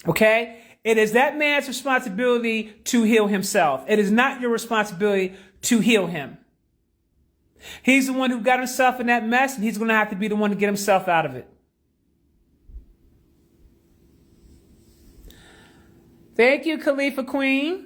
Okay? It is that man's responsibility to heal himself. It is not your responsibility to heal him. He's the one who got himself in that mess, and he's going to have to be the one to get himself out of it. Thank you, Khalifa Queen.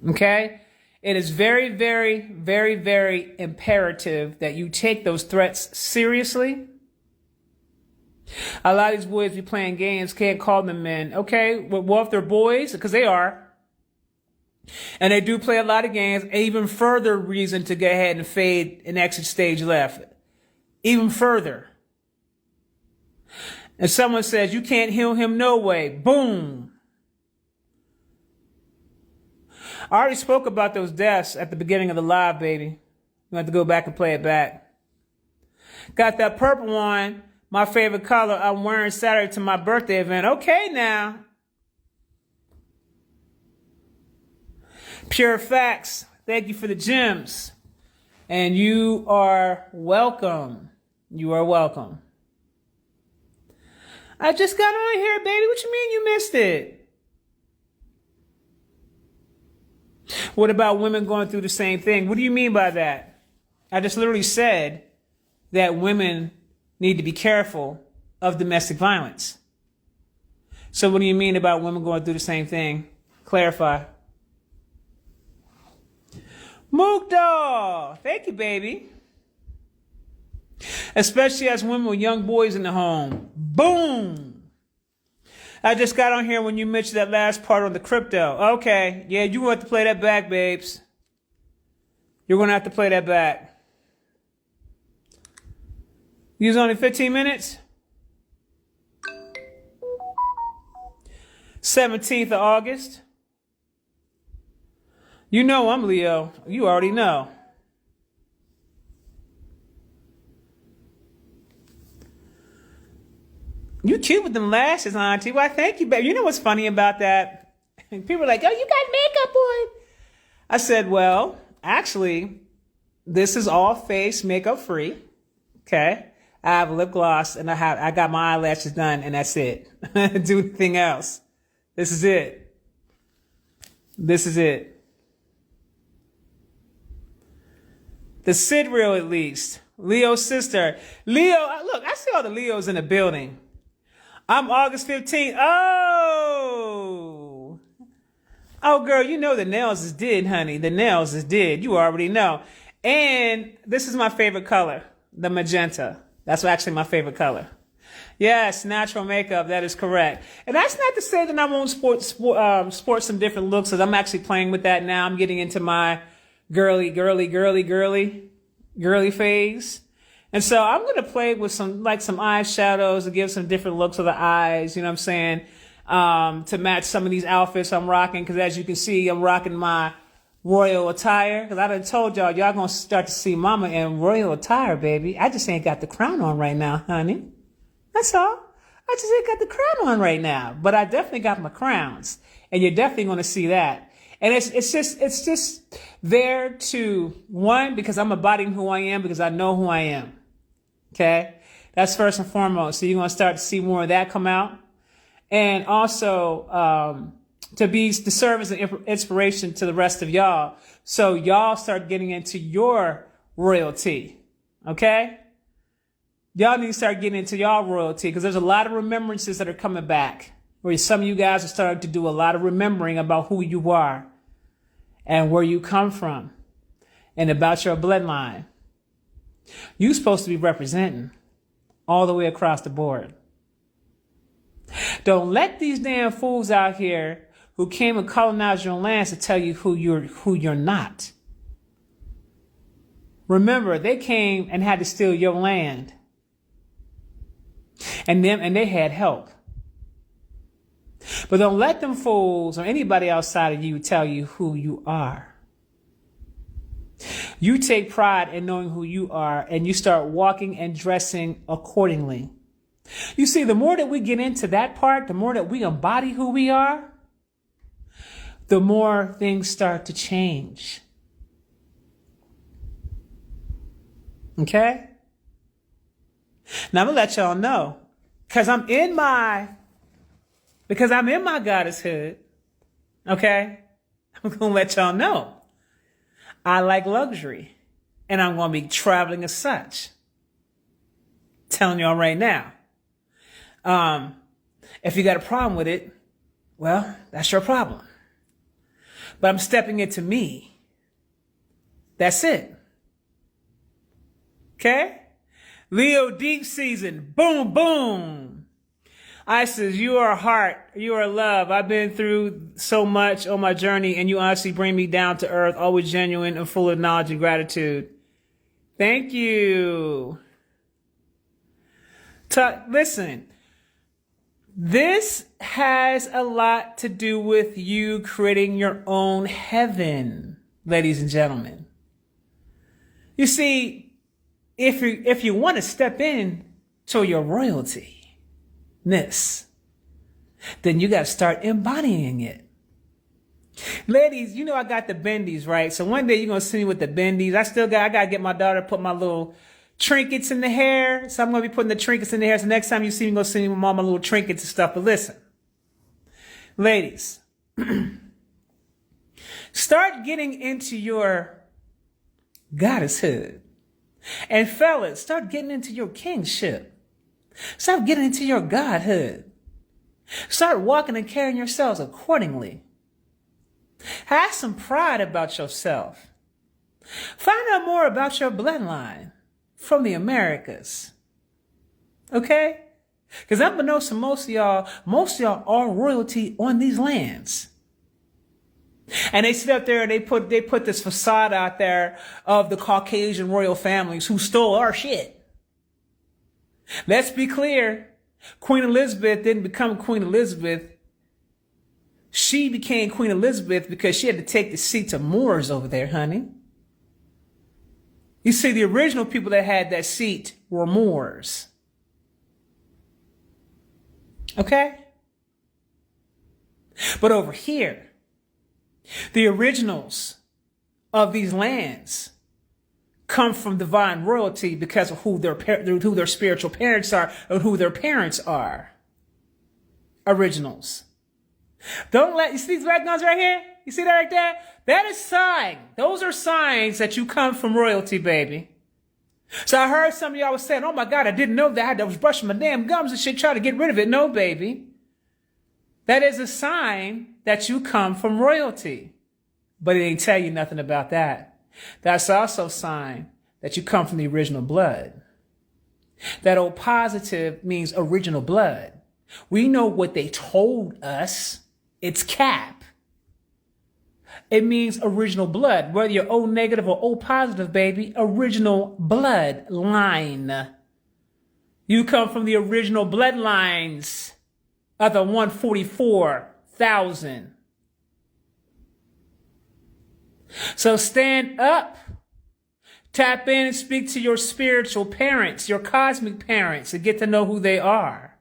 Okay? It is very, very, very, very imperative that you take those threats seriously. A lot of these boys be playing games, can't call them men. Okay? Well, if they're boys, because they are, and they do play a lot of games, even further reason to go ahead and fade and exit stage left. Even further. And someone says, you can't heal him no way. Boom. I already spoke about those deaths at the beginning of the live, baby. You have to go back and play it back. Got that purple one, my favorite color, I'm wearing Saturday to my birthday event. Okay now. Pure Facts, thank you for the gems. And you are welcome. You are welcome. I just got on here, baby. What you mean you missed it? What about women going through the same thing? What do you mean by that? I just literally said that women need to be careful of domestic violence. So what do you mean about women going through the same thing? Clarify. Mookdal, thank you, baby. Especially as women with young boys in the home. Boom. I just got on here when you mentioned that last part on the crypto. Okay. Yeah, you want to play that back, babes. You're going to have to play that back. Use only 15 minutes. 17th of August. You know I'm Leo. You already know. You cute with them lashes, auntie. Why, thank you, baby. You know what's funny about that? People are like, oh, you got makeup on. I said, well, actually, this is all face makeup free. Okay. I have lip gloss and I got my eyelashes done and that's it. I don't do anything else. This is it. This is it. The Sid reel, at least. Leo's sister. Leo, look, I see all the Leos in the building. I'm August 15th. Oh, girl, you know the nails is did, honey. The nails is did. You already know. And this is my favorite color, the magenta. That's actually my favorite color. Yes, natural makeup. That is correct. And that's not to say that I won't sport some different looks, because I'm actually playing with that now. I'm getting into my girly phase. And so I'm going to play with some eyeshadows to give some different looks of the eyes, you know what I'm saying? To match some of these outfits I'm rocking. Cause as you can see, I'm rocking my royal attire. Cause I done told y'all going to start to see mama in royal attire, baby. I just ain't got the crown on right now, honey. That's all. I just ain't got the crown on right now, but I definitely got my crowns, and you're definitely going to see that. And it's just there to, one, because I'm embodying who I am, because I know who I am. Okay. That's first and foremost. So you're going to start to see more of that come out. And also, to serve as an inspiration to the rest of y'all. So y'all start getting into your royalty. Okay. Y'all need to start getting into y'all royalty, because there's a lot of remembrances that are coming back, where some of you guys are starting to do a lot of remembering about who you are and where you come from and about your bloodline. You're supposed to be representing all the way across the board. Don't let these damn fools out here who came and colonized your lands to tell you who you're not. Remember, they came and had to steal your land. And they had help. But don't let them fools or anybody outside of you tell you who you are. You take pride in knowing who you are, and you start walking and dressing accordingly. You see, the more that we get into that part, the more that we embody who we are, the more things start to change. Okay? Now I'm gonna let y'all know, because I'm in my goddesshood. Okay, I'm gonna let y'all know I like luxury, and I'm gonna be traveling as such. Telling y'all right now. If you got a problem with it, well, that's your problem. But I'm stepping into me. That's it. Okay? Leo deep season. Boom, boom. Isis, you are heart. You are love. I've been through so much on my journey, and you honestly bring me down to earth, always genuine and full of knowledge and gratitude. Thank you. Listen, this has a lot to do with you creating your own heaven, ladies and gentlemen. You see, if you want to step in to your royalty-ness, then you got to start embodying it. Ladies, you know I got the bendies, right? So one day you're going to see me with the bendies. I got to get my daughter to put my little trinkets in the hair. So I'm going to be putting the trinkets in the hair. So next time you see me, go see me with all my little trinkets and stuff. But listen, ladies, start getting into your goddesshood. And fellas, start getting into your kingship. Start getting into your godhood. Start walking and carrying yourselves accordingly. Have some pride about yourself. Find out more about your bloodline from the Americas. Okay? Because unbeknownst to most of y'all are royalty on these lands. And they sit up there and they put this facade out there of the Caucasian royal families who stole our shit. Let's be clear. Queen Elizabeth didn't become Queen Elizabeth. She became Queen Elizabeth because she had to take the seat to Moors over there, honey. You see, the original people that had that seat were Moors. Okay? But over here, the originals of these lands come from divine royalty because of who their spiritual parents are and who their parents are. Originals. You see these red guns right here? You see that right there? That is sign. Those are signs that you come from royalty, baby. So I heard some of y'all was saying, oh my God, I didn't know that. I was brushing my damn gums and shit, trying to get rid of it. No, baby. That is a sign that you come from royalty. But it ain't tell you nothing about that. That's also a sign that you come from the original blood. That O positive means original blood. We know what they told us. It's cap. It means original blood. Whether you're O negative or O positive, baby, original blood line. You come from the original bloodlines of the 144,000. So stand up. Tap in and speak to your spiritual parents, your cosmic parents, and get to know who they are.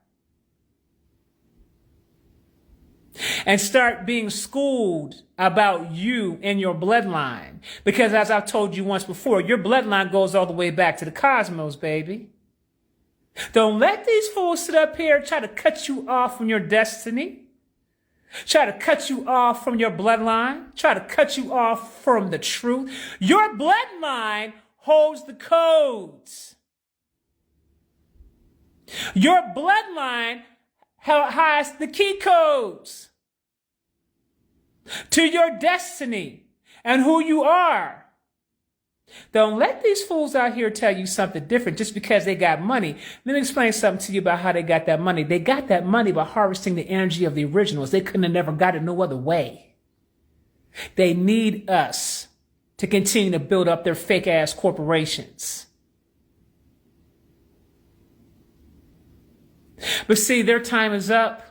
And start being schooled about you and your bloodline. Because as I've told you once before, your bloodline goes all the way back to the cosmos, baby. Don't let these fools sit up here and try to cut you off from your destiny. Try to cut you off from your bloodline. Try to cut you off from the truth. Your bloodline holds the codes. Your bloodline has the key codes to your destiny and who you are. Don't let these fools out here tell you something different just because they got money. Let me explain something to you about how they got that money. They got that money by harvesting the energy of the originals. They couldn't have never got it no other way. They need us to continue to build up their fake ass corporations. But see, their time is up,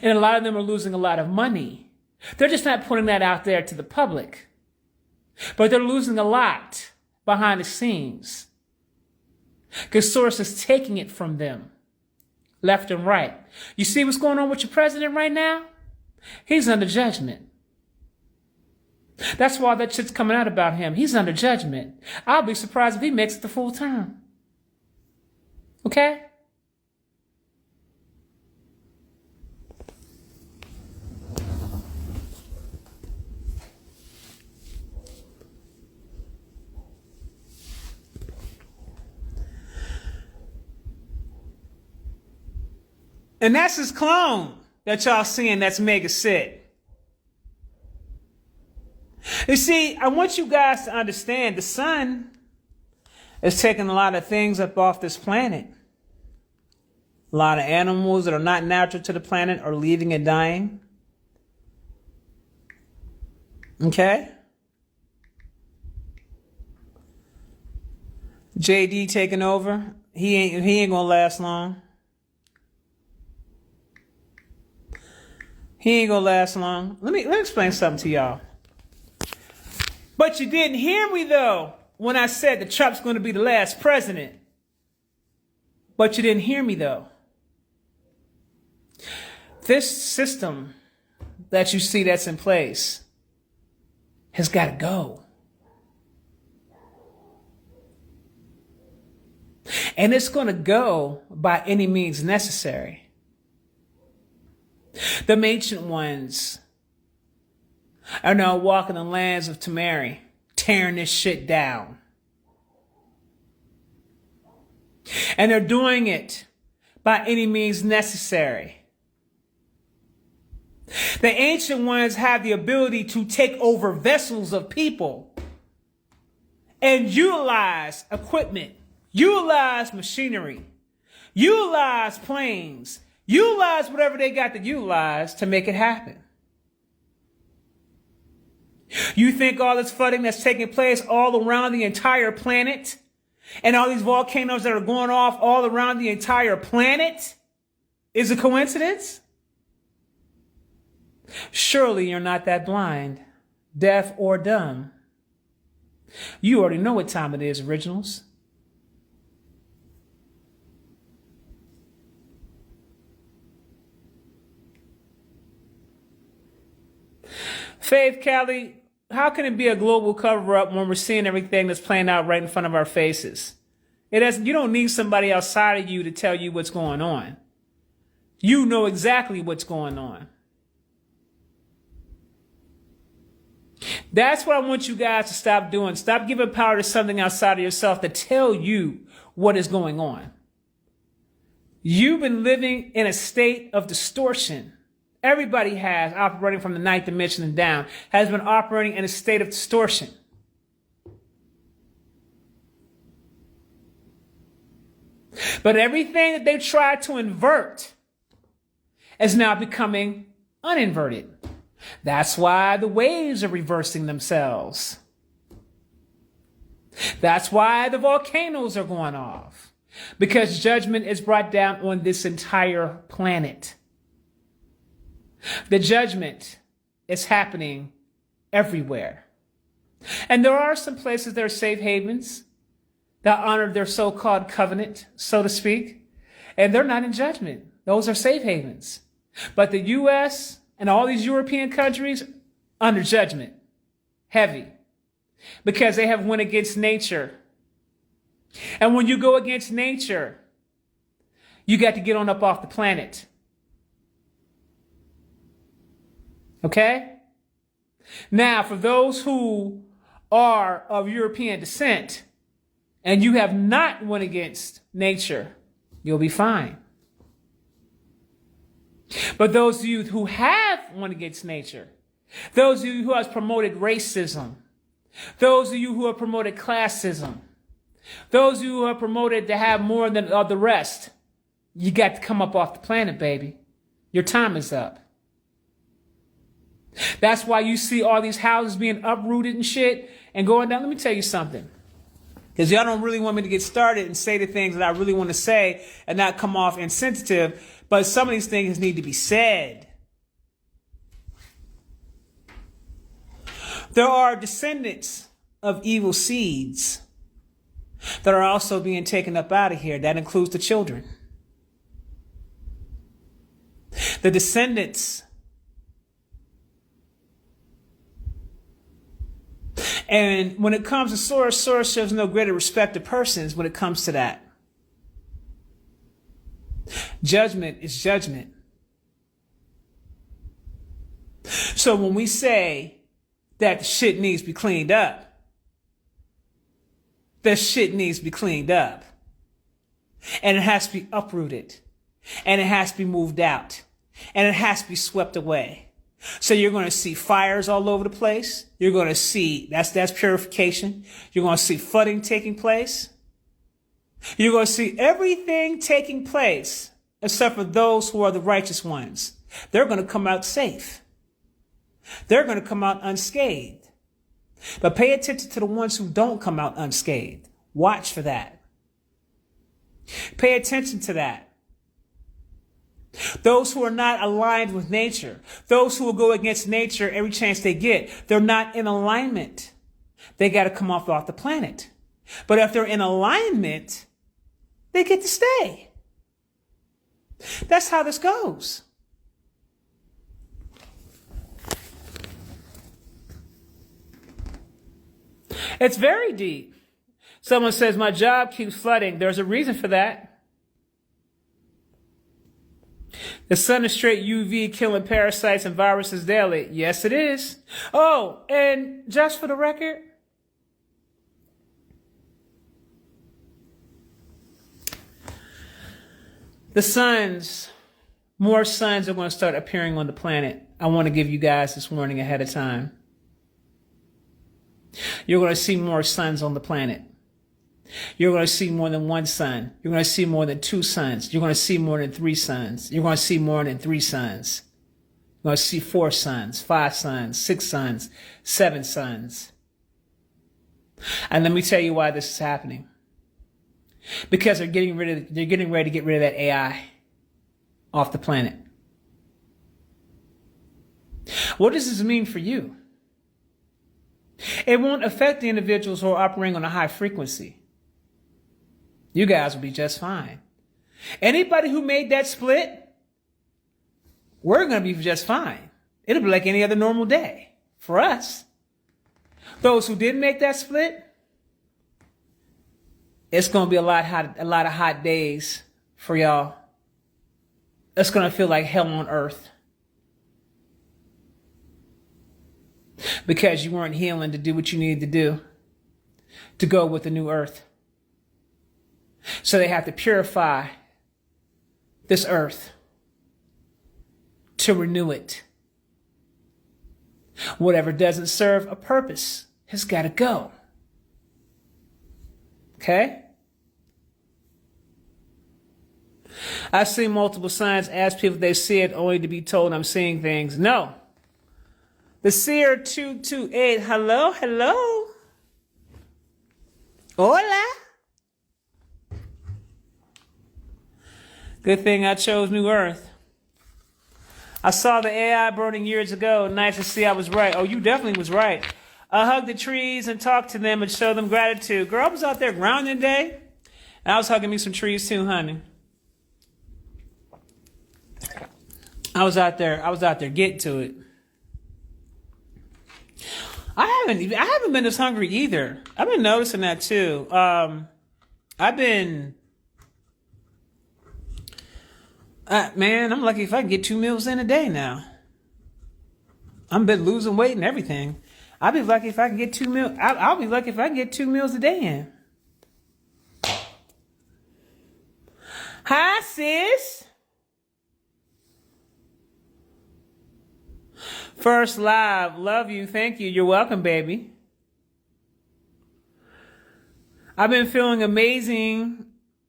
and a lot of them are losing a lot of money. They're just not putting that out there to the public. But they're losing a lot behind the scenes. Because Source is taking it from them, left and right. You see what's going on with your president right now? He's under judgment. That's why that shit's coming out about him. He's under judgment. I'll be surprised if he makes it to full term. Okay? And that's his clone that y'all seeing that's Mega Sid. You see, I want you guys to understand the sun is taking a lot of things up off this planet. A lot of animals that are not natural to the planet are leaving and dying. Okay? JD taking over. He ain't gonna last long. He ain't gonna last long. Let me explain something to y'all. But you didn't hear me though when I said that Trump's going to be the last president. But you didn't hear me though. This system that you see that's in place has got to go. And it's going to go by any means necessary. The ancient ones are now walking the lands of Tamari, tearing this shit down. And they're doing it by any means necessary. The ancient ones have the ability to take over vessels of people and utilize equipment, utilize machinery, utilize planes, utilize whatever they got to utilize to make it happen. You think all this flooding that's taking place all around the entire planet and all these volcanoes that are going off all around the entire planet is a coincidence? Surely you're not that blind, deaf, or dumb. You already know what time it is, originals. Faith Callie, how can it be a global cover-up when we're seeing everything that's playing out right in front of our faces? You don't need somebody outside of you to tell you what's going on. You know exactly what's going on. That's what I want you guys to stop doing. Stop giving power to something outside of yourself to tell you what is going on. You've been living in a state of distortion. Everybody has, operating from the ninth dimension and down, has been operating in a state of distortion. But everything that they tried to invert is now becoming uninverted. That's why the waves are reversing themselves. That's why the volcanoes are going off. Because judgment is brought down on this entire planet. The judgment is happening everywhere. And there are some places that are safe havens that honor their so-called covenant, so to speak. And they're not in judgment. Those are safe havens. But the U.S. and all these European countries under judgment, heavy, because they have went against nature. And when you go against nature, you got to get on up off the planet. Okay? Now, for those who are of European descent and you have not went against nature, you'll be fine. But those of you who have went against nature, those of you who have promoted racism, those of you who have promoted classism, those of you who have promoted to have more than the rest, you got to come up off the planet, baby. Your time is up. That's why you see all these houses being uprooted and shit and going down. Let me tell you something. Because y'all don't really want me to get started and say the things that I really want to say and not come off insensitive. But some of these things need to be said. There are descendants of evil seeds that are also being taken up out of here. That includes the children. The descendants. And when it comes to Soros shows no greater respect to persons when it comes to that. Judgment is judgment. So when we say that the shit needs to be cleaned up, the shit needs to be cleaned up. And it has to be uprooted. and it has to be moved out, and it has to be swept away. So you're going to see fires all over the place. You're going to see, that's purification. You're going to see flooding taking place. You're going to see everything taking place except for those who are the righteous ones. They're going to come out safe. They're going to come out unscathed. But pay attention to the ones who don't come out unscathed. Watch for that. Pay attention to that. Those who are not aligned with nature, those who will go against nature every chance they get, they're not in alignment. They got to come off the planet. But if they're in alignment, they get to stay. That's how this goes. It's very deep. Someone says, my job keeps flooding. There's a reason for that. The sun is straight UV killing parasites and viruses daily. Yes, it is. Oh, and just for the record, more suns are going to start appearing on the planet. I want to give you guys this warning ahead of time. You're going to see more suns on the planet. You're going to see more than one sun. You're going to see more than two suns. You're going to see more than three suns. You're going to see more than three suns. You're going to see 4 suns, 5 suns, 6 suns, 7 suns. And let me tell you why this is happening. Because they're getting ready to get rid of that AI off the planet. What does this mean for you? It won't affect the individuals who are operating on a high frequency. You guys will be just fine. Anybody who made that split, we're going to be just fine. It'll be like any other normal day for us. Those who didn't make that split, it's going to be a lot of hot days for y'all. It's going to feel like hell on earth. Because you weren't healing to do what you needed to do to go with the new earth. So they have to purify this earth to renew it. Whatever doesn't serve a purpose has got to go. Okay? I've seen multiple signs, ask people if they see it, only to be told I'm seeing things. No. The Seer 228, hello. Hola. Good thing I chose New Earth. I saw the AI burning years ago. Nice to see I was right. Oh, you definitely was right. I hugged the trees and talked to them and showed them gratitude. Girl, I was out there grounding today, and I was hugging me some trees too, honey. I was out there getting to it. I haven't been this hungry either. I've been noticing that too. Man, I'm lucky if I can get 2 meals in a day now. I've been losing weight and everything. I'll be lucky if I can get 2 meals. I'll be lucky if I can get 2 meals a day in. Hi, sis. First live. Love you. Thank you. You're welcome, baby. I've been feeling amazing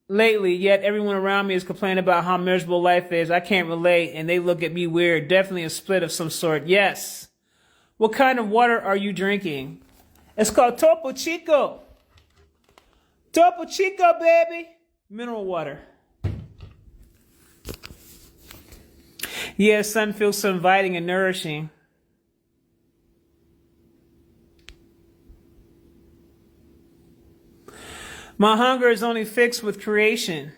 lately, yet everyone around me is complaining about how miserable life is. I can't relate, and they look at me weird. Definitely a split of some sort. Yes. What kind of water are you drinking? It's called Topo Chico. Topo Chico, baby. Mineral water. Yeah, sun feels so inviting and nourishing. My hunger is only fixed with creation.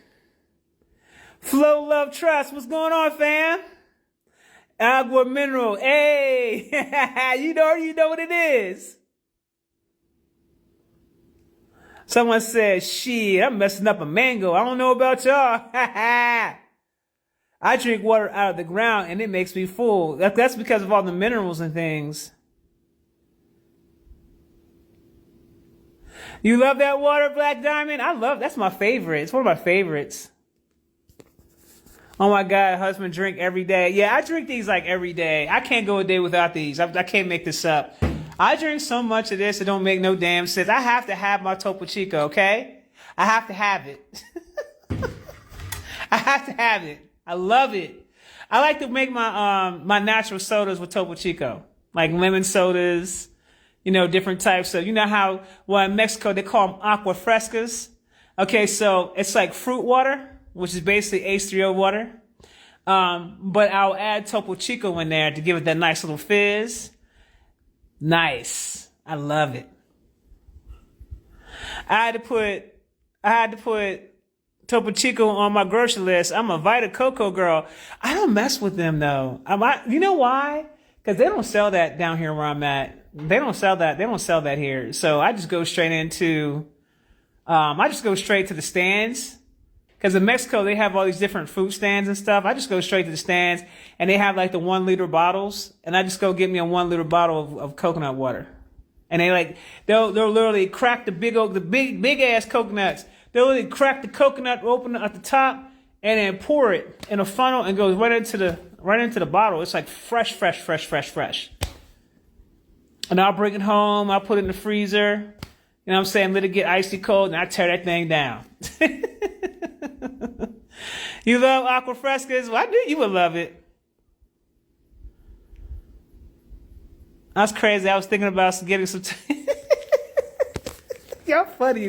Flow, love, trust. What's going on, fam? Agua mineral. Hey, you know what it is. Someone said, shit, I'm messing up a mango. I don't know about y'all. I drink water out of the ground and it makes me full. That's because of all the minerals and things. You love that water, Black Diamond? That's my favorite. It's one of my favorites. Oh my God, husband drink every day. Yeah, I drink these like every day. I can't go a day without these. I can't make this up. I drink so much of this, it don't make no damn sense. I have to have my Topo Chico, okay? I have to have it. I have to have it. I love it. I like to make my natural sodas with Topo Chico, like lemon sodas, different types of. You know how in Mexico they call them agua frescas. Okay, so it's like fruit water, which is basically H3O water. But I'll add Topo Chico in there to give it that nice little fizz. Nice. I love it. I had to put Topo Chico on my grocery list. I'm a Vita Coco girl. I don't mess with them though. You know why? Because they don't sell that down here where I'm at. They don't sell that. They don't sell that here. So I just go straight to the stands. Because in Mexico, they have all these different fruit stands and stuff. I just go straight to the stands and they have like the 1 liter bottles. And I just go get me a 1 liter bottle of coconut water. And they'll literally crack the big ass coconuts. They'll literally crack the coconut open at the top and then pour it in a funnel and goes right into the bottle. It's like fresh. And I'll bring it home. I'll put it in the freezer. You know what I'm saying? Let it get icy cold and I tear that thing down. You love aqua frescas? Well, I knew you would love it. That's crazy. I was thinking about getting some. Y'all funny.